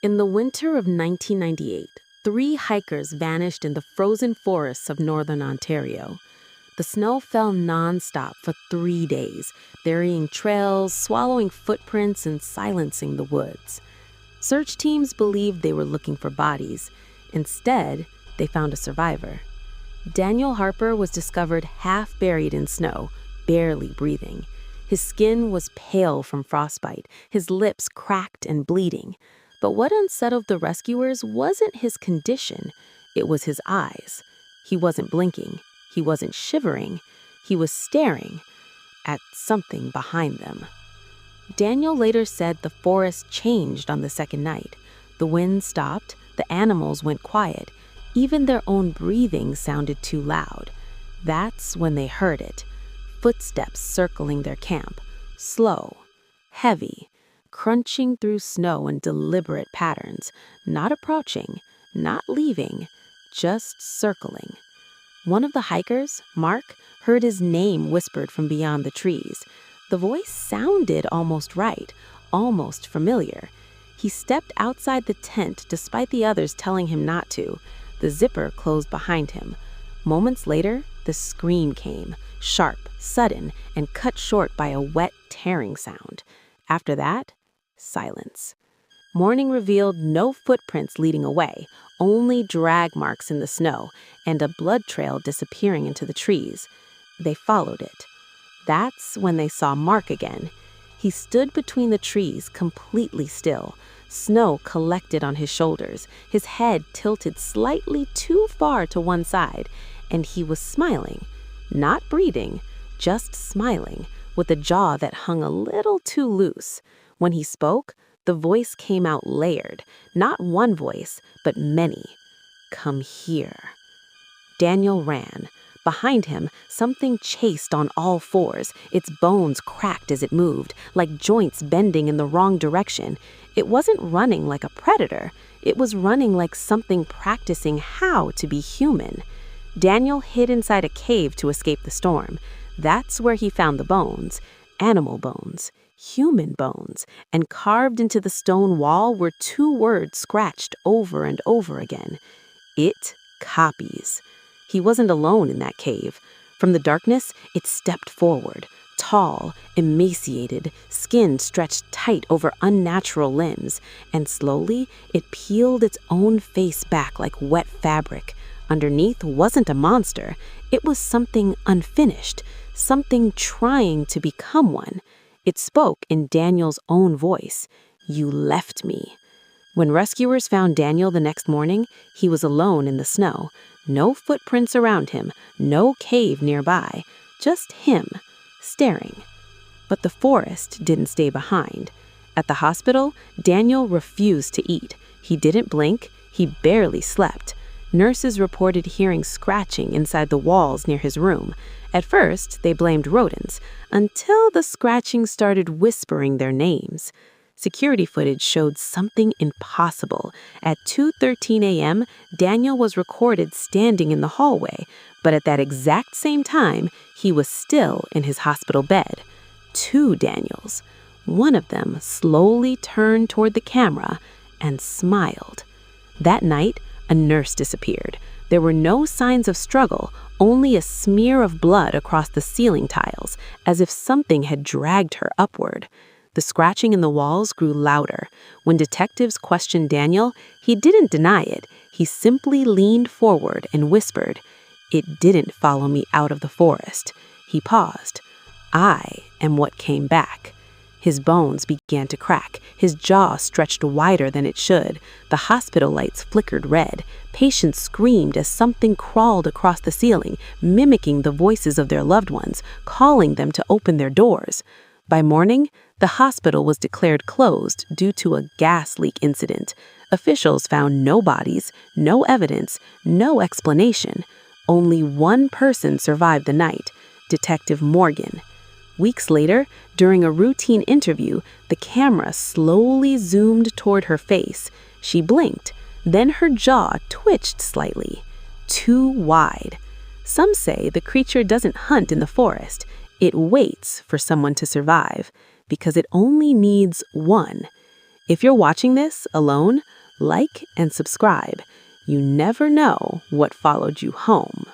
In the winter of 1998, three hikers vanished in the frozen forests of northern Ontario. The snow fell nonstop for 3 days, burying trails, swallowing footprints, and silencing the woods. Search teams believed they were looking for bodies. Instead, they found a survivor. Daniel Harper was discovered half buried in snow, barely breathing. His skin was pale from frostbite, his lips cracked and bleeding. But what unsettled the rescuers wasn't his condition, it was his eyes. He wasn't blinking, he wasn't shivering, he was staring at something behind them. Daniel later said the forest changed on the second night. The wind stopped, the animals went quiet, even their own breathing sounded too loud. That's when they heard it. Footsteps circling their camp, slow, heavy, crunching through snow in deliberate patterns, not approaching, not leaving, just circling. One of the hikers, Mark, heard his name whispered from beyond the trees. The voice sounded almost right, almost familiar. He stepped outside the tent despite the others telling him not to. The zipper closed behind him. Moments later, the scream came, sharp, sudden, and cut short by a wet, tearing sound. After that, silence. Morning revealed no footprints leading away, only drag marks in the snow, and a blood trail disappearing into the trees. They followed it. That's when they saw Mark again. He stood between the trees, completely still. Snow collected on his shoulders, his head tilted slightly too far to one side, and he was smiling. Not breathing, just smiling, with a jaw that hung a little too loose. When he spoke, the voice came out layered, not one voice, but many. "Come here." Daniel ran. Behind him, something chased on all fours, its bones cracked as it moved, like joints bending in the wrong direction. It wasn't running like a predator. It was running like something practicing how to be human. Daniel hid inside a cave to escape the storm. That's where he found the bones. Animal bones, human bones, and carved into the stone wall were two words scratched over and over again. It copies. He wasn't alone in that cave. From the darkness, it stepped forward, tall, emaciated, skin stretched tight over unnatural limbs, and slowly it peeled its own face back like wet fabric. Underneath wasn't a monster. It was something unfinished, something trying to become one. It spoke in Daniel's own voice. "You left me." When rescuers found Daniel the next morning, he was alone in the snow. No footprints around him, no cave nearby, just him, staring. But the forest didn't stay behind. At the hospital, Daniel refused to eat. He didn't blink, he barely slept. Nurses reported hearing scratching inside the walls near his room. At first, they blamed rodents, until the scratching started whispering their names. Security footage showed something impossible. At 2:13 a.m., Daniel was recorded standing in the hallway, but at that exact same time, he was still in his hospital bed. Two Daniels. One of them slowly turned toward the camera and smiled. That night, a nurse disappeared. There were no signs of struggle, only a smear of blood across the ceiling tiles, as if something had dragged her upward. The scratching in the walls grew louder. When detectives questioned Daniel, he didn't deny it. He simply leaned forward and whispered, "It didn't follow me out of the forest." He paused. "I am what came back." His bones began to crack. His jaw stretched wider than it should. The hospital lights flickered red. Patients screamed as something crawled across the ceiling, mimicking the voices of their loved ones, calling them to open their doors. By morning, the hospital was declared closed due to a gas leak incident. Officials found no bodies, no evidence, no explanation. Only one person survived the night, Detective Morgan. Weeks later, during a routine interview, the camera slowly zoomed toward her face. She blinked, then her jaw twitched slightly. Too wide. Some say the creature doesn't hunt in the forest. It waits for someone to survive, because it only needs one. If you're watching this alone, like and subscribe. You never know what followed you home.